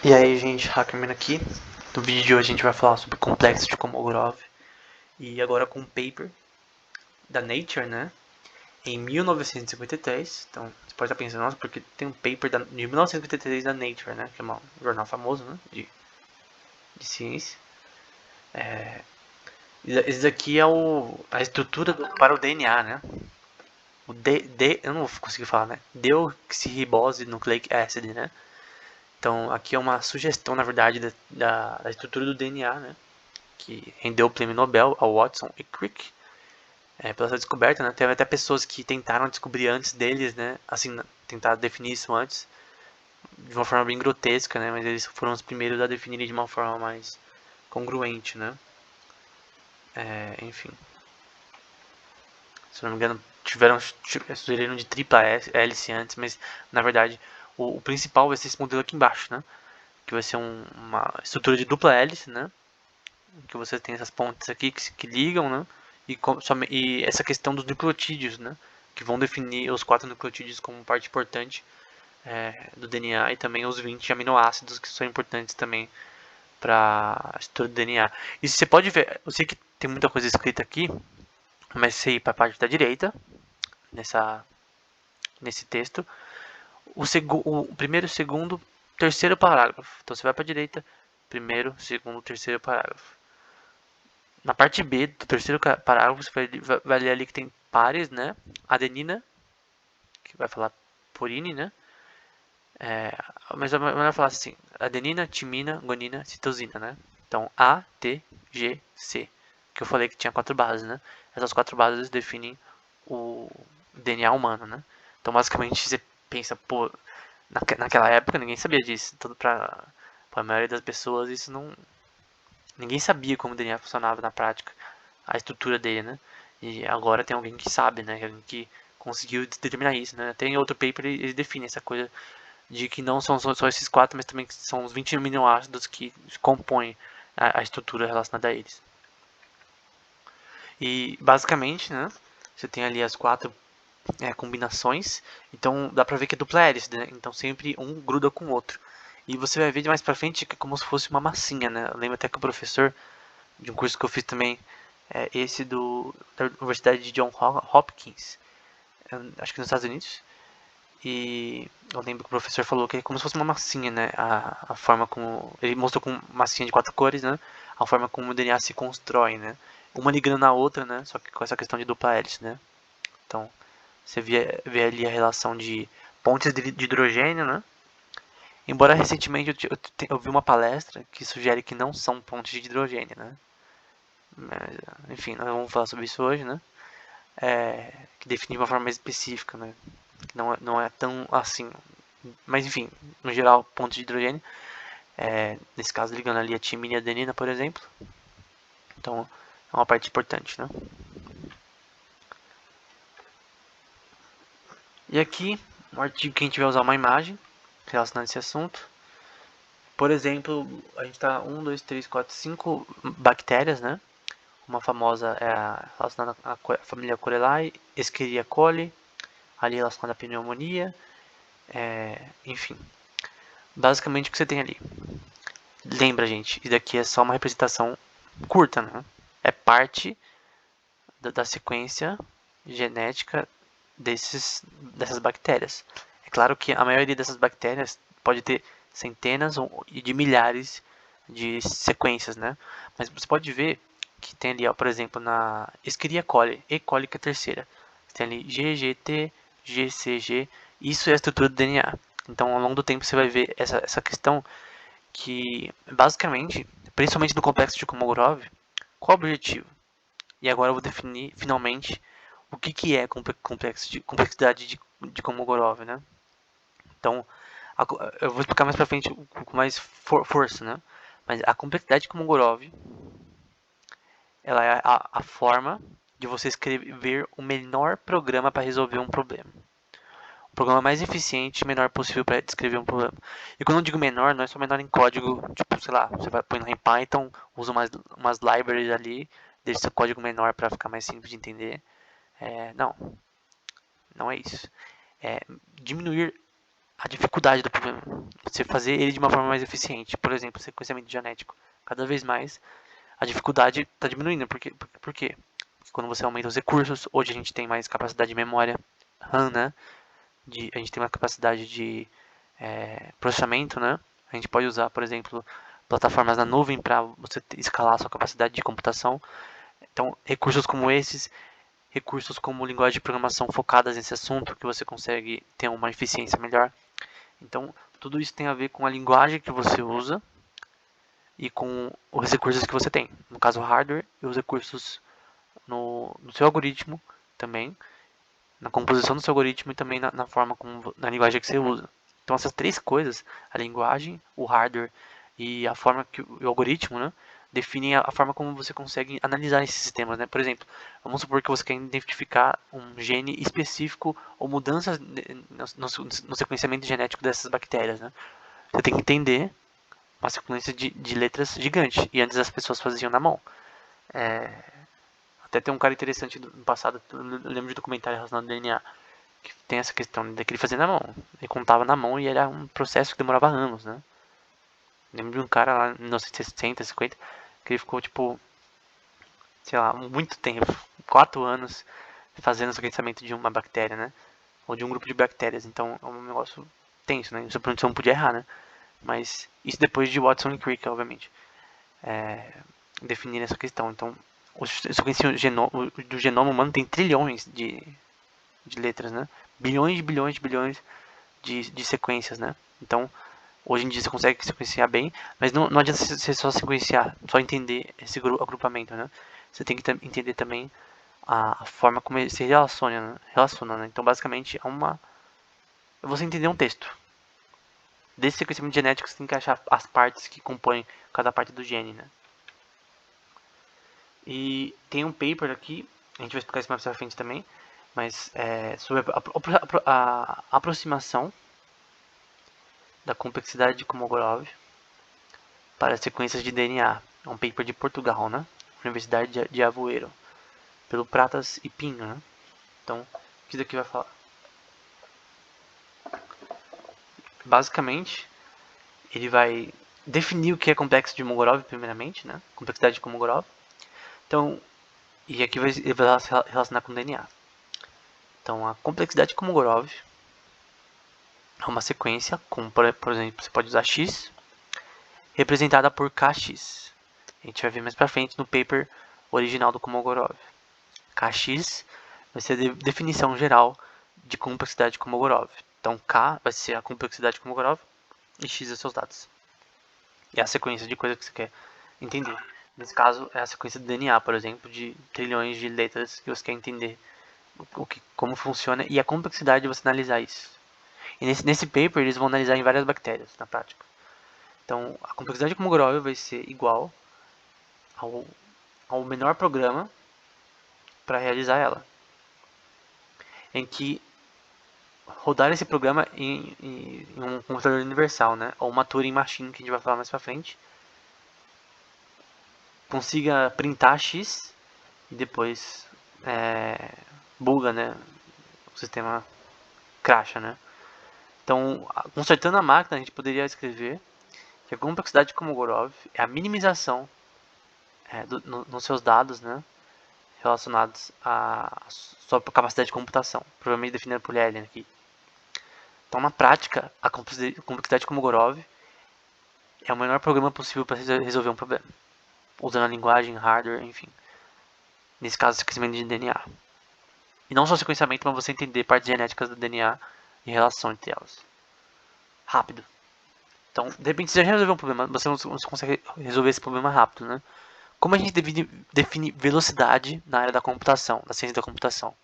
E aí, gente, Hackerman aqui. No vídeo de hoje a gente vai falar sobre o complexo de Kolmogorov. E agora com um paper da Nature, né? Em 1953. Então, você pode estar pensando, nossa, porque tem um paper de 1953 da Nature, né? Que é um jornal famoso, né? De ciência. Esse daqui é a estrutura para o DNA, né? Eu não vou conseguir falar, né? Deoxirribose nucleic acid, né? Então, aqui é uma sugestão, na verdade, da estrutura do DNA, né? Que rendeu o prêmio Nobel ao Watson e Crick pela sua descoberta, né? Teve até pessoas que tentaram descobrir antes deles, né? Assim, tentar definir isso antes, de uma forma bem grotesca, né? Mas eles foram os primeiros a definirem de uma forma mais congruente, né? Enfim, se não me engano, sugeriram de tripla hélice antes, mas na verdade o principal vai ser esse modelo aqui embaixo, né? Que vai ser uma estrutura de dupla hélice, né? Que você tem essas pontes aqui que ligam, né? E essa questão dos nucleotídeos, né? Que vão definir os 4 nucleotídeos como parte importante do DNA e também os 20 aminoácidos que são importantes também para a estrutura do DNA. E você pode ver, eu sei que tem muita coisa escrita aqui, mas se ir para a parte da direita, nesse texto, o primeiro, segundo, terceiro parágrafo. Então você vai para a direita, primeiro, segundo, terceiro parágrafo. Na parte B do terceiro parágrafo, você vai ler ali que tem pares, né? Adenina, que vai falar purine, né? Mas vai falar assim: adenina, timina, guanina, citosina, né? Então, A, T, G, C. Que eu falei que tinha 4 bases, né? Essas 4 bases definem o DNA humano, né? Então, basicamente, você pensa, pô, naquela época ninguém sabia disso. Tudo pra maioria das pessoas, isso não. Ninguém sabia como o DNA funcionava na prática, a estrutura dele, né? E agora tem alguém que sabe, né? Alguém que conseguiu determinar isso, né? Tem outro paper ele define essa coisa de que não são só esses 4, mas também são os 20 aminoácidos que compõem a estrutura relacionada a eles. E basicamente, né? Você tem ali as 4 combinações, então dá pra ver que é dupla hélice, né? Então sempre um gruda com o outro. E você vai ver mais pra frente que é como se fosse uma massinha, né? Eu lembro até que o professor de um curso que eu fiz também, esse da Universidade de Johns Hopkins, acho que nos Estados Unidos. E eu lembro que o professor falou que é como se fosse uma massinha, né? A forma como. Ele mostrou com massinha de 4 cores, né? A forma como o DNA se constrói, né? Uma ligando na outra, né? Só que com essa questão de dupla hélice, né? Então, você vê ali a relação de pontes de hidrogênio, né? Embora recentemente eu vi uma palestra que sugere que não são pontes de hidrogênio, né? Mas, enfim, nós vamos falar sobre isso hoje, né? Que define de uma forma mais específica, né? Que não é tão assim. Mas enfim, no geral, pontos de hidrogênio. Nesse caso, ligando ali a timina e a adenina, por exemplo. Então, é uma parte importante, né? E aqui, um artigo que a gente vai usar uma imagem relacionada a esse assunto. Por exemplo, a gente está 1, 2, 3, 4, 5 bactérias, né? Uma famosa é relacionada à família Corelliae, Escherichia coli, ali relacionada à pneumonia, enfim. Basicamente o que você tem ali. Lembra, gente, isso daqui é só uma representação curta, né? É parte da sequência genética dessas bactérias. É claro que a maioria dessas bactérias pode ter centenas e de milhares de sequências, né? Mas você pode ver que tem ali, ó, por exemplo, na Escherichia coli, E. coli que é a terceira. Tem ali GGT, GCG, isso é a estrutura do DNA. Então, ao longo do tempo, você vai ver essa questão que, basicamente, principalmente no complexo de Kolmogorov, qual o objetivo? E agora eu vou definir, finalmente, o que é complexidade de Kolmogorov, né? Então, eu vou explicar mais pra frente com mais força, né? Mas a complexidade de Kolmogorov, ela é a forma de você escrever o menor programa para resolver um problema. O programa mais eficiente e menor possível para descrever um problema. E quando eu digo menor, não é só menor em código, tipo, sei lá, você vai pôr em Python, usa umas libraries ali, deixa seu código menor para ficar mais simples de entender. Não, não é isso. É diminuir a dificuldade do problema. Você fazer ele de uma forma mais eficiente. Por exemplo, sequenciamento genético. Cada vez mais a dificuldade está diminuindo. Por quê? Porque quando você aumenta os recursos, hoje a gente tem mais capacidade de memória RAM, né? A gente tem uma capacidade de processamento, né? A gente pode usar, por exemplo, plataformas na nuvem para você escalar a sua capacidade de computação. Então, recursos como esses, recursos como linguagem de programação focadas nesse assunto, que você consegue ter uma eficiência melhor. Então, tudo isso tem a ver com a linguagem que você usa e com os recursos que você tem. No caso, o hardware e os recursos no seu algoritmo também, na composição do seu algoritmo e também na forma como, na linguagem que você usa. Então, essas três coisas, a linguagem, o hardware e a forma que o algoritmo, né, definem a forma como você consegue analisar esses sistemas, né? Por exemplo, vamos supor que você quer identificar um gene específico ou mudanças no sequenciamento genético dessas bactérias, né? Você tem que entender uma sequência de letras gigante, e antes as pessoas faziam na mão. Até tem um cara interessante no passado, eu lembro de documentário relacionado ao DNA, que tem essa questão de que ele fazia na mão. Ele contava na mão e era um processo que demorava anos, né? Lembro de um cara lá em 1960, 50, que ele ficou, tipo, sei lá, muito tempo, 4 anos, fazendo o sequenciamento de uma bactéria, né? Ou de um grupo de bactérias. Então é um negócio tenso, né? Você não podia errar, né? Mas isso depois de Watson e Crick, obviamente, definir essa questão. Então, o sequenciamento do genoma humano tem trilhões de letras, né? Bilhões de bilhões de bilhões de sequências, né? Então, hoje em dia você consegue sequenciar bem, mas não adianta você só sequenciar, só entender esse agrupamento, né? Você tem que entender também a forma como ele se relaciona, né? Então, basicamente, é você entender um texto. Desse sequenciamento genético, você tem que achar as partes que compõem cada parte do gene, né? E tem um paper aqui, a gente vai explicar isso mais pra frente também, mas sobre a aproximação da complexidade de Kolmogorov para sequências de DNA. É um paper de Portugal, né? Universidade de Aveiro, pelo Pratas e Pinho, né? Então, o que isso aqui vai falar? Basicamente, ele vai definir o que é complexo de Kolmogorov, primeiramente, né? Complexidade de Kolmogorov. Então, e aqui ele vai se relacionar com o DNA. Então, a complexidade de Kolmogorov é uma sequência, como por exemplo, você pode usar X, representada por Kx. A gente vai ver mais pra frente no paper original do Kolmogorov. Kx vai ser a definição geral de complexidade de Kolmogorov. Então, K vai ser a complexidade de Kolmogorov e X é seus dados. E a sequência de coisas que você quer entender. Nesse caso, é a sequência do DNA, por exemplo, de trilhões de letras que você quer entender como funciona e a complexidade de você analisar isso. E nesse paper, eles vão analisar em várias bactérias, na prática. Então, a complexidade de Kolmogorov vai ser igual ao menor programa para realizar ela. Em que rodar esse programa em um computador universal, né? Ou uma Turing Machine, que a gente vai falar mais pra frente, consiga printar X e depois buga, né? O sistema crasha, né? Então, consertando a máquina, a gente poderia escrever que a complexidade de Kolmogorov é a minimização nos seus dados, né? Relacionados à sua capacidade de computação, provavelmente definida por Allen aqui. Então, na prática, a complexidade de Kolmogorov é o menor programa possível para resolver um problema, usando a linguagem, hardware, enfim. Nesse caso, sequenciamento de DNA. E não só sequenciamento, mas você entender partes genéticas do DNA e relação entre elas. Rápido. Então, de repente, você já resolveu um problema, você não consegue resolver esse problema rápido, né? Como a gente define velocidade na área da computação, da ciência da computação?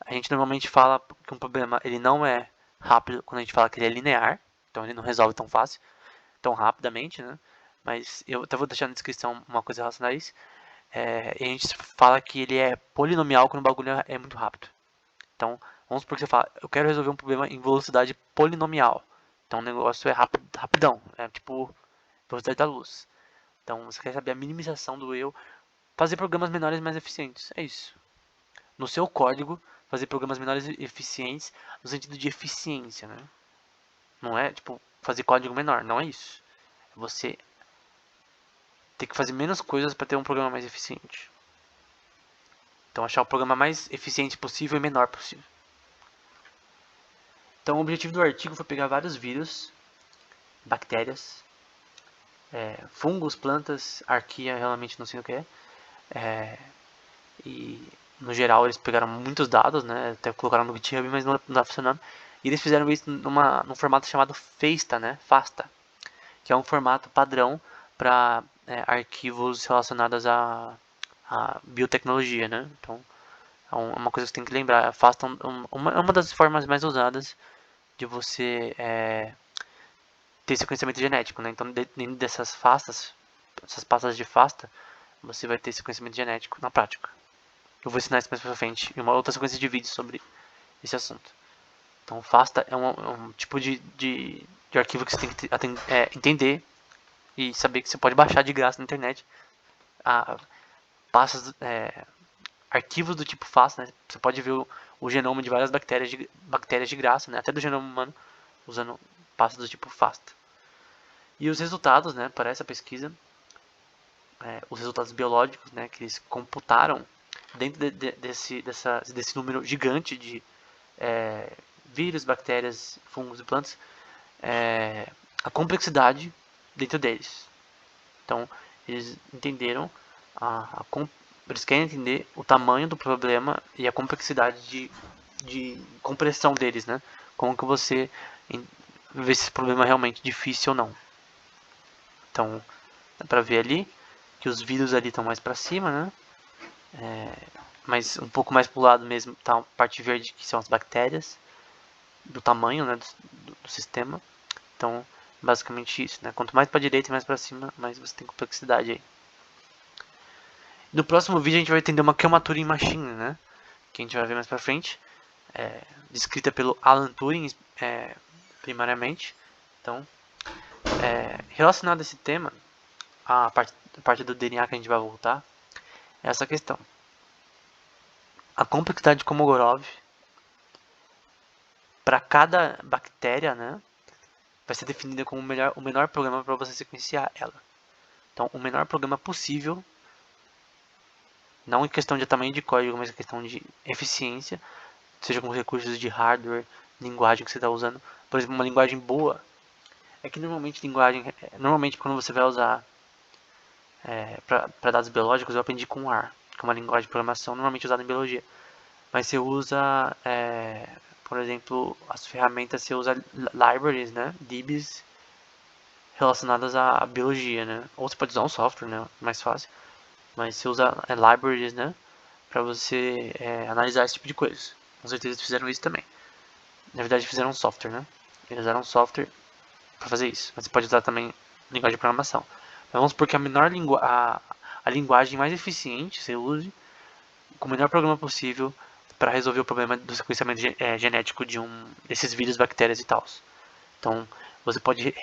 A gente normalmente fala que um problema ele não é rápido quando a gente fala que ele é linear, então ele não resolve tão fácil, tão rapidamente, né? Mas eu até vou deixar na descrição uma coisa relacionada a isso. E a gente fala que ele é polinomial quando o bagulho é muito rápido. Então, vamos supor que você fala, eu quero resolver um problema em velocidade polinomial. Então o negócio é rapidão, é tipo velocidade da luz. Então você quer saber a minimização do erro, fazer programas menores mais eficientes. É isso. No seu código, fazer programas menores e eficientes no sentido de eficiência, né? Não é, tipo, fazer código menor. Não é isso. É você ter que fazer menos coisas para ter um programa mais eficiente. Então, achar o programa mais eficiente possível e menor possível. Então, o objetivo do artigo foi pegar vários vírus, bactérias, fungos, plantas, arquia, realmente não sei o que é. E, no geral, eles pegaram muitos dados, né? Até colocaram no GitHub, mas não está funcionando. E eles fizeram isso num formato chamado FASTA, né? FASTA, que é um formato padrão para arquivos relacionados à biotecnologia, né? Então, é uma coisa que você tem que lembrar. A FASTA é uma das formas mais usadas de você ter sequenciamento genético, né? Então, dentro dessas FASTAs, essas pastas de FASTA, você vai ter sequenciamento genético na prática. Eu vou ensinar isso mais pra frente em uma outra sequência de vídeos sobre esse assunto. Então, FASTA é um tipo de arquivo que você tem que entender e saber que você pode baixar de graça na internet. Pastas, arquivos do tipo FASTA, né? Você pode ver o genoma de várias bactérias de graça, né? Até do genoma humano, usando pastas do tipo FASTA. E os resultados, né, para essa pesquisa, os resultados biológicos, né, que eles computaram dentro desse número gigante de vírus, bactérias, fungos e plantas, a complexidade dentro deles. Então, eles entenderam, eles querem entender o tamanho do problema e a complexidade de compressão deles, né? Como que você vê se esse problema é realmente difícil ou não. Então, dá pra ver ali que os vírus ali estão mais para cima, né? Mas um pouco mais pro lado mesmo tá a parte verde, que são as bactérias, do tamanho, né, do sistema. Então, basicamente isso, né? Quanto mais para direita e mais para cima, mais você tem complexidade aí. No próximo vídeo a gente vai entender uma Chematuring Machine, né? Que a gente vai ver mais pra frente. Descrita pelo Alan Turing, primariamente. Então, relacionado a esse tema, a parte do DNA que a gente vai voltar, é essa questão. A complexidade de Kolmogorov para cada bactéria, né, vai ser definida como o menor programa para você sequenciar ela. Então, o menor programa possível, não em questão de tamanho de código, mas em questão de eficiência, seja com recursos de hardware, linguagem que você está usando. Por exemplo, uma linguagem boa é que normalmente quando você vai usar para dados biológicos, eu aprendi com R, que é uma linguagem de programação normalmente usada em biologia. Mas você usa, por exemplo, as ferramentas, você usa libraries, né, DBs, relacionadas à biologia, né? Ou você pode usar um software, né, mais fácil. Mas você usa libraries, né, para você analisar esse tipo de coisa. Com certeza eles fizeram isso também. Na verdade, fizeram um software, né? Eles usaram um software para fazer isso. Mas você pode usar também linguagem de programação. Mas vamos supor que a linguagem mais eficiente você use com o menor programa possível para resolver o problema do sequenciamento genético de desses vírus, bactérias e tal. Então, você pode,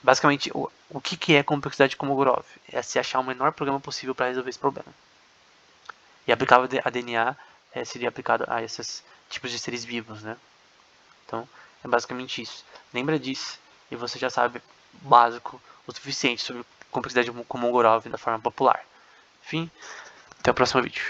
basicamente, o que é complexidade de Kolmogorov? É se achar o menor programa possível para resolver esse problema. E aplicável a DNA seria aplicado a esses tipos de seres vivos, né? Então, é basicamente isso. Lembra disso e você já sabe o básico o suficiente sobre complexidade de Kolmogorov da forma popular. Enfim, até o próximo vídeo.